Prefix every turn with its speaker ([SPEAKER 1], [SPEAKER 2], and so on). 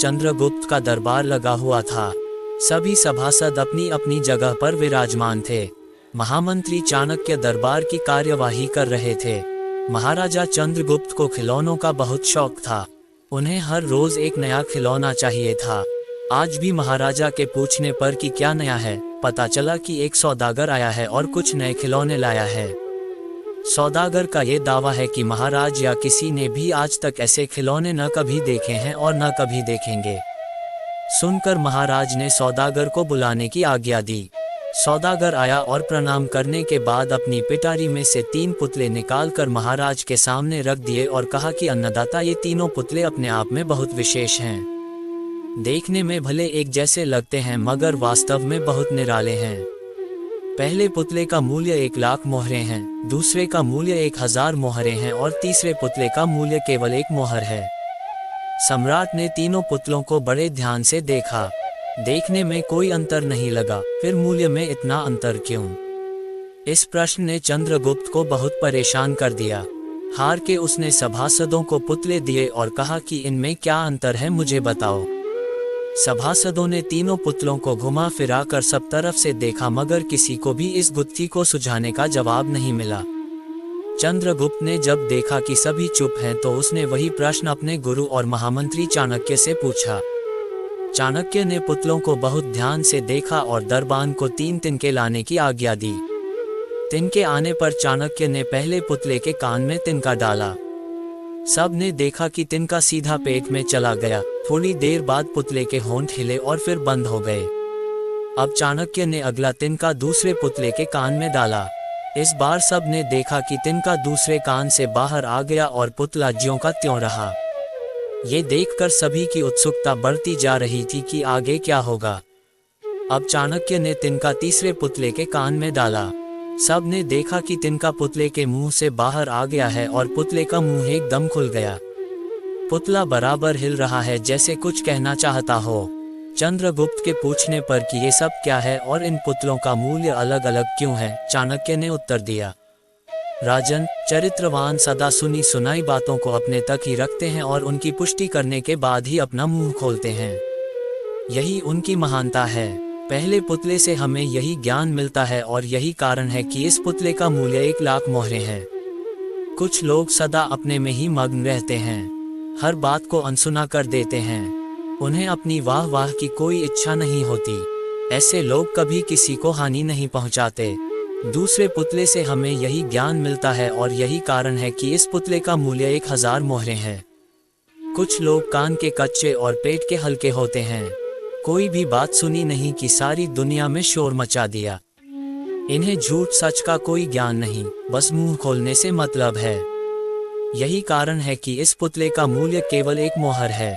[SPEAKER 1] चंद्रगुप्त का दरबार लगा हुआ था। सभी सभासद अपनी अपनी जगह पर विराजमान थे। महामंत्री चाणक्य दरबार की कार्यवाही कर रहे थे। महाराजा चंद्रगुप्त को खिलौनों का बहुत शौक था। उन्हें हर रोज एक नया खिलौना चाहिए था। आज भी महाराजा के पूछने पर कि क्या नया है, पता चला कि एक सौदागर आया है और कुछ नए खिलौने लाया है। सौदागर का ये दावा है कि महाराज या किसी ने भी आज तक ऐसे खिलौने न कभी देखे हैं और न कभी देखेंगे। सुनकर महाराज ने सौदागर को बुलाने की आज्ञा दी। सौदागर आया और प्रणाम करने के बाद अपनी पिटारी में से 3 पुतले निकालकर महाराज के सामने रख दिए और कहा कि अन्नदाता, ये तीनों पुतले अपने आप में बहुत विशेष हैं। देखने में भले एक जैसे लगते हैं मगर वास्तव में बहुत निराले हैं। पहले पुतले का मूल्य 1 लाख मोहरें हैं, दूसरे का मूल्य 1000 मोहरें हैं और तीसरे पुतले का मूल्य केवल 1 मोहर है। सम्राट ने तीनों पुतलों को बड़े ध्यान से देखा। देखने में कोई अंतर नहीं लगा, फिर मूल्य में इतना अंतर क्यों? इस प्रश्न ने चंद्रगुप्त को बहुत परेशान कर दिया। हार के उसने सभासदों को पुतले दिए और कहा कि इनमें क्या अंतर है, मुझे बताओ। सभासदों ने तीनों पुतलों को घुमा फिरा कर सब तरफ से देखा मगर किसी को भी इस गुत्थी को सुझाने का जवाब नहीं मिला। चंद्रगुप्त ने जब देखा कि सभी चुप हैं तो उसने वही प्रश्न अपने गुरु और महामंत्री चाणक्य से पूछा। चाणक्य ने पुतलों को बहुत ध्यान से देखा और दरबान को 3 तिनके लाने की आज्ञा दी। तिनके आने पर चाणक्य ने पहले पुतले के कान में तिनका डाला। सब ने देखा कि तिनका सीधा पेट में चला गया। थोड़ी देर बाद पुतले के होंठ हिले और फिर बंद हो गए। अब चाणक्य ने अगला तिनका दूसरे पुतले के कान में डाला। इस बार सब ने देखा कि तिनका दूसरे कान से बाहर आ गया और पुतला ज्यों का त्यों रहा। ये देखकर सभी की उत्सुकता बढ़ती जा रही थी कि आगे क्या होगा। अब चाणक्य ने तिनका तीसरे पुतले के कान में डाला। सब ने देखा कि तिनका पुतले के मुंह से बाहर आ गया है और पुतले का मुंह एकदम खुल गया। पुतला बराबर हिल रहा है जैसे कुछ कहना चाहता हो। चंद्रगुप्त के पूछने पर कि ये सब क्या है और इन पुतलों का मूल्य अलग अलग क्यों है, चाणक्य ने उत्तर दिया, राजन, चरित्रवान सदा सुनी सुनाई बातों को अपने तक ही रखते हैं और उनकी पुष्टि करने के बाद ही अपना मुंह खोलते हैं। यही उनकी महानता है। पहले पुतले से हमें यही ज्ञान मिलता है और यही कारण है कि इस पुतले का मूल्य 1 लाख मोहरें है। कुछ लोग सदा अपने में ही मग्न रहते हैं, हर बात को अनसुना कर देते हैं। उन्हें अपनी वाह वाह की कोई इच्छा नहीं होती। ऐसे लोग कभी किसी को हानि नहीं पहुंचाते। दूसरे पुतले से हमें यही ज्ञान मिलता है और यही कारण है कि इस पुतले का मूल्य 1000 मोहरें है। कुछ लोग कान के कच्चे और पेट के हल्के होते हैं। कोई भी बात सुनी नहीं कि सारी दुनिया में शोर मचा दिया। इन्हें झूठ सच का कोई ज्ञान नहीं, बस मुंह खोलने से मतलब है। यही कारण है कि इस पुतले का मूल्य केवल 1 मोहर है।